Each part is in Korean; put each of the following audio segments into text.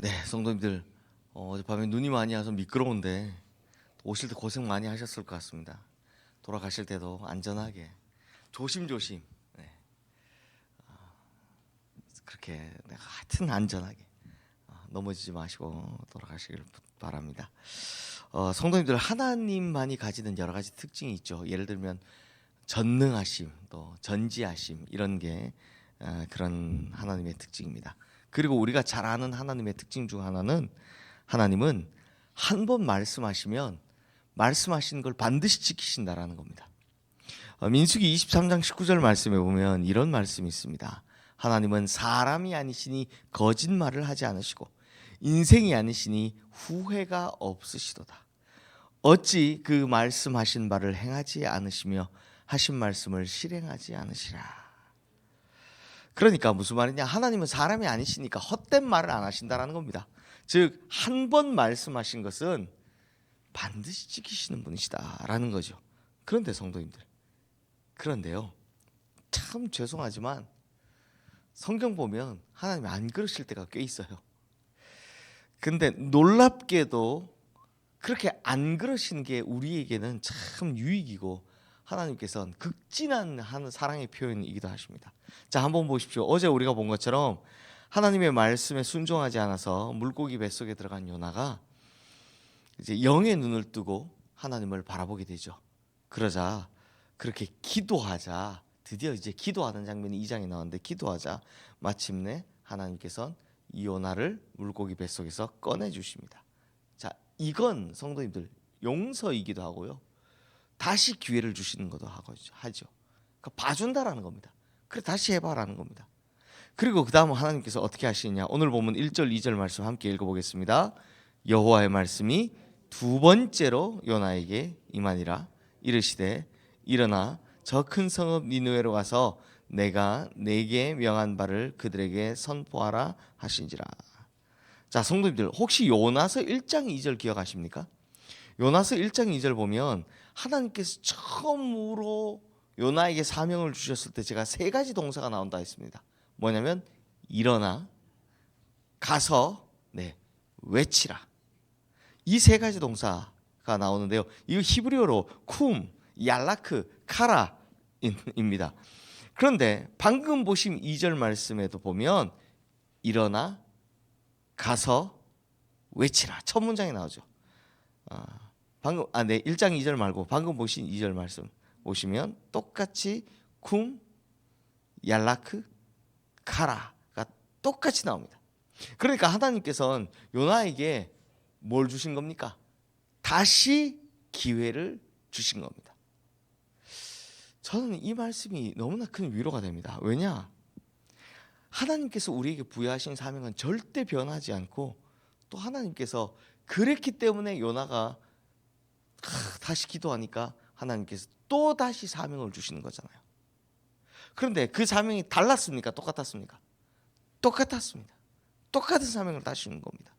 네, 성도님들 어젯밤에 눈이 많이 와서 미끄러운데 오실 때 고생 많이 하셨을 것 같습니다. 돌아가실 때도 안전하게 조심조심 그렇게 하여튼 안전하게 넘어지지 마시고 돌아가시길 바랍니다. 성도님들 하나님만이 가지는 여러 가지 특징이 있죠. 예를 들면 전능하심, 또 전지하심 이런 게 그런 하나님의 특징입니다. 그리고 우리가 잘 아는 하나님의 특징 중 하나는 하나님은 한 번 말씀하시면 말씀하신 걸 반드시 지키신다라는 겁니다. 민수기 23장 19절 말씀에 보면 이런 말씀이 있습니다. 하나님은 사람이 아니시니 거짓말을 하지 않으시고 인생이 아니시니 후회가 없으시도다. 어찌 그 말씀하신 바를 행하지 않으시며 하신 말씀을 실행하지 않으시라. 그러니까 무슨 말이냐? 하나님은 사람이 아니시니까 헛된 말을 안 하신다라는 겁니다. 즉 한 번 말씀하신 것은 반드시 지키시는 분이시다라는 거죠. 그런데 성도님들, 그런데요, 참 죄송하지만 성경 보면 하나님이 안 그러실 때가 꽤 있어요. 근데 놀랍게도 그렇게 안 그러시는 게 우리에게는 참 유익이고 하나님께서는 극진한 사랑의 표현이기도 하십니다. 자, 한번 보십시오. 어제 우리가 본 것처럼 하나님의 말씀에 순종하지 않아서 물고기 뱃속에 들어간 요나가 이제 영의 눈을 뜨고 하나님을 바라보게 되죠. 그러자 그렇게 기도하자, 드디어 이제 기도하는 장면이 2장에 나왔는데, 기도하자 마침내 하나님께서는 이 요나를 물고기 뱃속에서 꺼내 주십니다. 자, 이건 성도님들 용서이기도 하고요, 다시 기회를 주시는 것도 하죠. 그러니까 봐준다라는 겁니다. 그래, 다시 해봐라는 겁니다. 그리고 그 다음 하나님께서 어떻게 하시느냐, 오늘 보면 1절 2절 말씀 함께 읽어보겠습니다. 여호와의 말씀이 두 번째로 요나에게 임하니라. 이르시되 일어나 저 큰 성읍 니느웨로 가서 내가 네게 명한 바를 그들에게 선포하라 하신지라. 자, 성도님들 혹시 요나서 1장 2절 기억하십니까? 요나서 1장 2절 보면 하나님께서 처음으로 요나에게 사명을 주셨을 때 제가 세 가지 동사가 나온다 했습니다. 뭐냐면 일어나, 가서, 외치라. 이 세 가지 동사가 나오는데요, 이거 히브리어로 쿰, 얄라크, 카라입니다. 그런데 방금 보신 2절 말씀에도 보면 일어나, 가서, 외치라 첫 문장이 나오죠. 방금 1장 2절 말고 방금 보신 2절 말씀 보시면 똑같이 쿰, 얄라크, 카라가 똑같이 나옵니다. 그러니까 하나님께서는 요나에게 뭘 주신 겁니까? 다시 기회를 주신 겁니다. 저는 이 말씀이 너무나 큰 위로가 됩니다. 왜냐? 하나님께서 우리에게 부여하신 사명은 절대 변하지 않고, 또 하나님께서 그랬기 때문에 요나가 다시 기도하니까 하나님께서 또 다시 사명을 주시는 거잖아요. 그런데 그 사명이 달랐습니까? 똑같았습니까? 똑같았습니다. 똑같은 사명을 다시 주는 겁니다.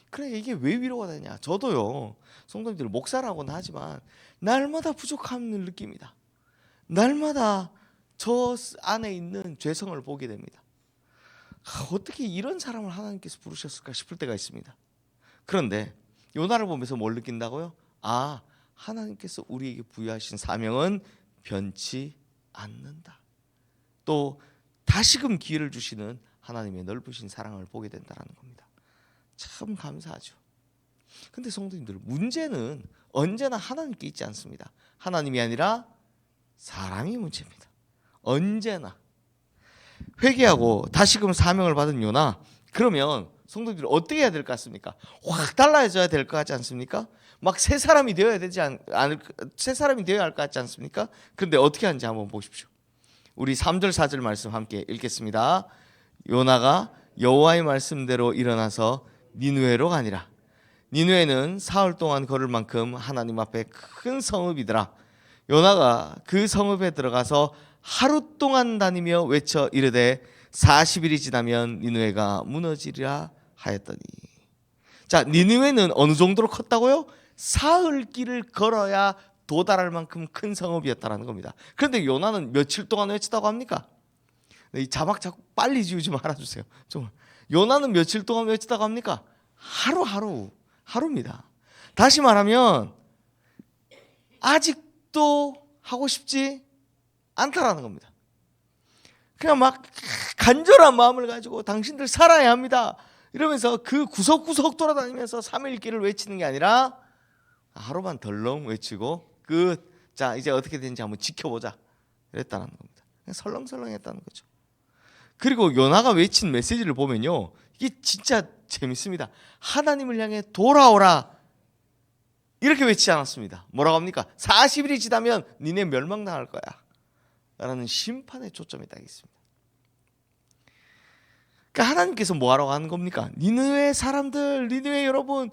그래, 이게 왜 위로가 되냐? 저도요, 성도님들 목사라고는 하지만 날마다 부족함을 느낍니다. 날마다 저 안에 있는 죄성을 보게 됩니다. 어떻게 이런 사람을 하나님께서 부르셨을까 싶을 때가 있습니다. 그런데 요나를 보면서 뭘 느낀다고요? 하나님께서 우리에게 부여하신 사명은 변치 않는다. 또 다시금 기회를 주시는 하나님의 넓으신 사랑을 보게 된다는 겁니다. 참 감사하죠. 근데 성도님들, 문제는 언제나 하나님께 있지 않습니다. 하나님이 아니라 사람이 문제입니다. 언제나 회개하고 다시금 사명을 받은 요나, 그러면 성도님들 어떻게 해야 될 것 같습니까? 확 달라져야 될 것 같지 않습니까? 막 새 사람이 되어야 새 사람이 되어야 할 것 같지 않습니까? 그런데 어떻게 하는지 한번 보십시오. 우리 3절 4절 말씀 함께 읽겠습니다. 요나가 여호와의 말씀대로 일어나서 니느웨로 가니라. 니느웨는 사흘 동안 걸을 만큼 하나님 앞에 큰 성읍이더라. 요나가 그 성읍에 들어가서 하루 동안 다니며 외쳐 이르되 40일이 지나면 니느웨가 무너지리라 하였더니. 자, 니느웨는 어느 정도로 컸다고요? 사흘 길을 걸어야 도달할 만큼 큰 성읍이었다는 겁니다. 그런데 요나는 며칠 동안 외치다고 합니까? 이 자막 자꾸 빨리 지우지 말아주세요. 좀 요나는 며칠 동안 외치다고 합니까? 하루입니다. 다시 말하면 아직도 하고 싶지 않다라는 겁니다. 그냥 막 간절한 마음을 가지고 당신들 살아야 합니다 이러면서 그 구석구석 돌아다니면서 3일 길을 외치는 게 아니라 하루만 덜렁 외치고 자 이제 어떻게 되는지 한번 지켜보자 이랬다는 겁니다. 그냥 설렁설렁했다는 거죠. 그리고 요나가 외친 메시지를 보면요, 이게 진짜 재밌습니다. 하나님을 향해 돌아오라 이렇게 외치지 않았습니다. 뭐라고 합니까? 40일이 지나면 니네 멸망당할 거야 라는 심판의 초점이 딱 있습니다. 그러니까 하나님께서 뭐하러 하는 겁니까? 니느웨 사람들, 니느웨 여러분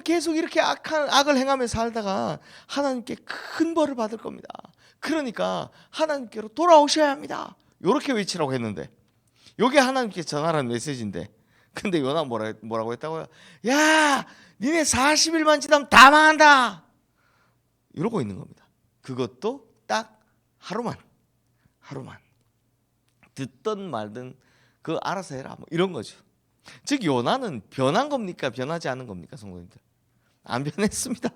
계속 이렇게 악을 행하며 살다가 하나님께 큰 벌을 받을 겁니다. 그러니까 하나님께로 돌아오셔야 합니다 이렇게 외치라고 했는데, 이게 하나님께 전하라는 메시지인데, 근데 요나 뭐라고 했다고요? 야, 니네 40일만 지나면 다 망한다 이러고 있는 겁니다. 그것도 딱 하루만 듣든 말든 그거 알아서 해라 뭐 이런 거죠. 즉 요나는 변한 겁니까? 변하지 않은 겁니까? 성도님들, 안 변했습니다.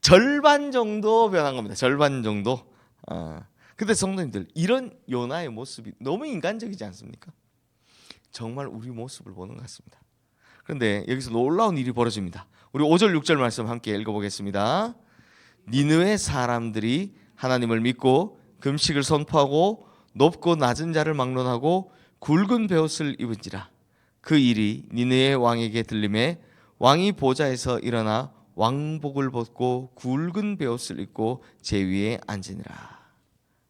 절반 정도 변한 겁니다. 절반 정도. 근데 성도님들, 이런 요나의 모습이 너무 인간적이지 않습니까? 정말 우리 모습을 보는 것 같습니다. 그런데 여기서 놀라운 일이 벌어집니다. 우리 5절 6절 말씀 함께 읽어보겠습니다. 니느웨 사람들이 하나님을 믿고 금식을 선포하고 높고 낮은 자를 막론하고 굵은 베옷을 입은지라. 그 일이 니느웨 왕에게 들림에 왕이 보좌에서 일어나 왕복을 벗고 굵은 베옷을 입고 제 위에 앉으니라.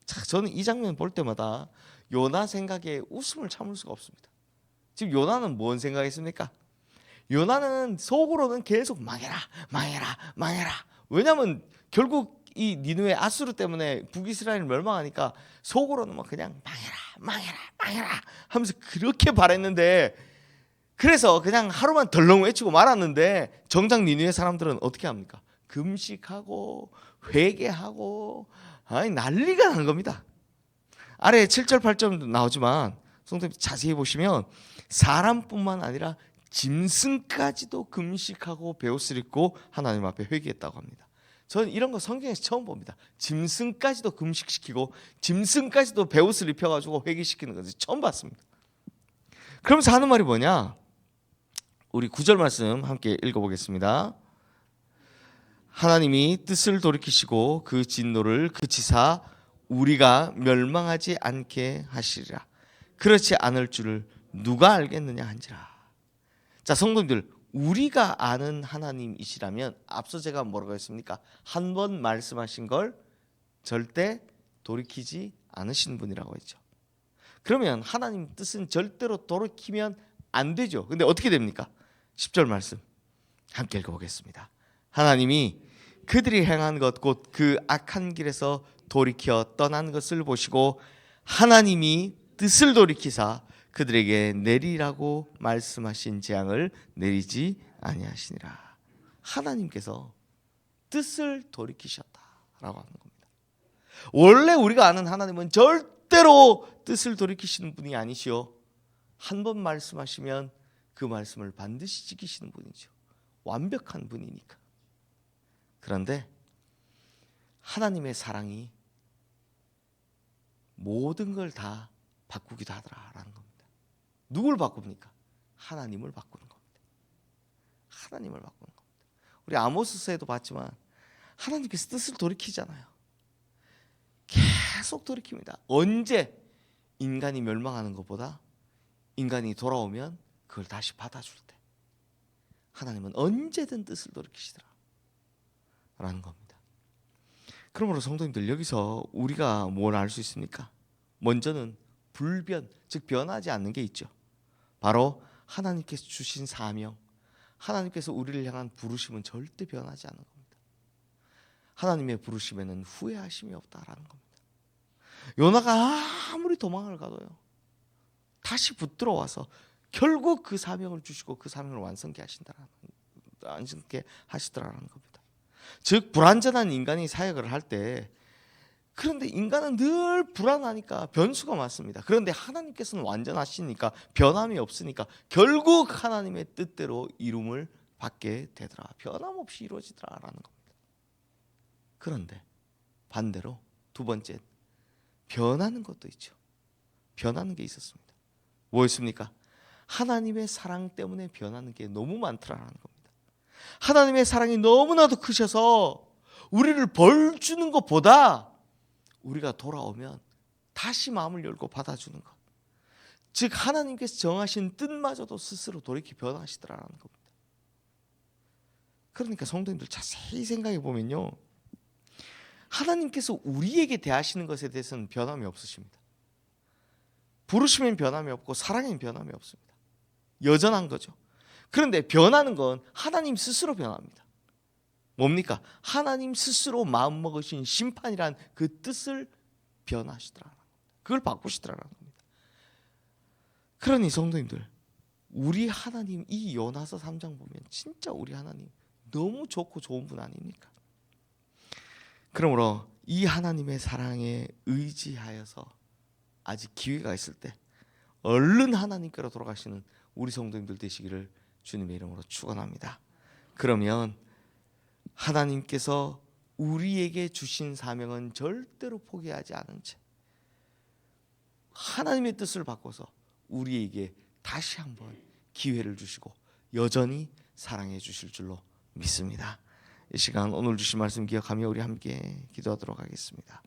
자, 저는 이 장면 볼 때마다 요나 생각에 웃음을 참을 수가 없습니다. 지금 요나는 뭔 생각했습니까? 요나는 속으로는 계속 망해라. 왜냐하면 결국 이 니느웨 아수르 때문에 북이스라엘 멸망하니까 속으로는 막 그냥 망해라 하면서 그렇게 바랬는데, 그래서 그냥 하루만 덜렁 외치고 말았는데, 정작 니느웨 사람들은 어떻게 합니까? 금식하고 회개하고 난리가 난 겁니다. 아래 7절 8절 나오지만 성도님 자세히 보시면 사람뿐만 아니라 짐승까지도 금식하고 베옷을 입고 하나님 앞에 회개했다고 합니다. 저는 이런 거 성경에서 처음 봅니다. 짐승까지도 금식시키고 짐승까지도 베옷을 입혀가지고 회개시키는 것을 처음 봤습니다. 그러면서 하는 말이 뭐냐? 우리 9절 말씀 함께 읽어보겠습니다. 하나님이 뜻을 돌이키시고 그 진노를 그치사 우리가 멸망하지 않게 하시리라. 그렇지 않을 줄을 누가 알겠느냐 한지라. 자, 성도님들, 우리가 아는 하나님이시라면 앞서 제가 뭐라고 했습니까? 한 번 말씀하신 걸 절대 돌이키지 않으신 분이라고 했죠. 그러면 하나님 뜻은 절대로 돌이키면 안 되죠. 근데 어떻게 됩니까? 10절 말씀 함께 읽어보겠습니다. 하나님이 그들이 행한 것 곧 그 악한 길에서 돌이켜 떠난 것을 보시고 하나님이 뜻을 돌이키사 그들에게 내리라고 말씀하신 재앙을 내리지 아니하시니라. 하나님께서 뜻을 돌이키셨다라고 하는 겁니다. 원래 우리가 아는 하나님은 절대로 뜻을 돌이키시는 분이 아니시오. 한 번 말씀하시면 그 말씀을 반드시 지키시는 분이죠. 완벽한 분이니까. 그런데 하나님의 사랑이 모든 걸 다 바꾸기도 하더라라는 겁니다. 누굴 바꿉니까? 하나님을 바꾸는 겁니다. 하나님을 바꾸는 겁니다. 우리 아모스서에도 봤지만 하나님께서 뜻을 돌이키잖아요. 계속 돌이킵니다. 언제? 인간이 멸망하는 것보다 인간이 돌아오면 그걸 다시 받아줄 때 하나님은 언제든 뜻을 돌이키시더라 라는 겁니다. 그러므로 성도님들, 여기서 우리가 뭘 알 수 있습니까? 먼저는 불변, 즉 변하지 않는 게 있죠. 바로 하나님께서 주신 사명, 하나님께서 우리를 향한 부르심은 절대 변하지 않는 겁니다. 하나님의 부르심에는 후회하심이 없다라는 겁니다. 요나가 아무리 도망을 가도요, 다시 붙들어 와서 결국 그 사명을 주시고 그 사명을 완성케 하시더라는 겁니다. 즉 불완전한 인간이 사역을 할 때 그런데 인간은 늘 불안하니까 변수가 많습니다. 그런데 하나님께서는 완전하시니까 변함이 없으니까 결국 하나님의 뜻대로 이룸을 받게 되더라. 변함없이 이루어지더라라는 겁니다. 그런데 반대로 두 번째, 변하는 것도 있죠. 변하는 게 있었습니다. 뭐였습니까? 하나님의 사랑 때문에 변하는 게 너무 많더라라는 겁니다. 하나님의 사랑이 너무나도 크셔서 우리를 벌 주는 것보다 우리가 돌아오면 다시 마음을 열고 받아주는 것, 즉 하나님께서 정하신 뜻마저도 스스로 돌이켜 변하시더라라는 겁니다. 그러니까 성도님들 자세히 생각해 보면요, 하나님께서 우리에게 대하시는 것에 대해서는 변함이 없으십니다. 부르심엔 변함이 없고 사랑엔 변함이 없습니다. 여전한 거죠. 그런데 변하는 건 하나님 스스로 변합니다. 뭡니까? 하나님 스스로 마음먹으신 심판이란 그 뜻을 변하시더라는 겁니다. 그걸 바꾸시더라는 겁니다. 그러니 성도님들, 우리 하나님, 이 요나서 3장 보면 진짜 우리 하나님 너무 좋고 좋은 분 아닙니까? 그러므로 이 하나님의 사랑에 의지하여서 아직 기회가 있을 때 얼른 하나님께로 돌아가시는 우리 성도님들 되시기를 주님의 이름으로 축원합니다. 그러면 하나님께서 우리에게 주신 사명은 절대로 포기하지 않은 채 하나님의 뜻을 바꿔서 우리에게 다시 한번 기회를 주시고 여전히 사랑해 주실 줄로 믿습니다. 이 시간 오늘 주신 말씀 기억하며 우리 함께 기도하도록 하겠습니다.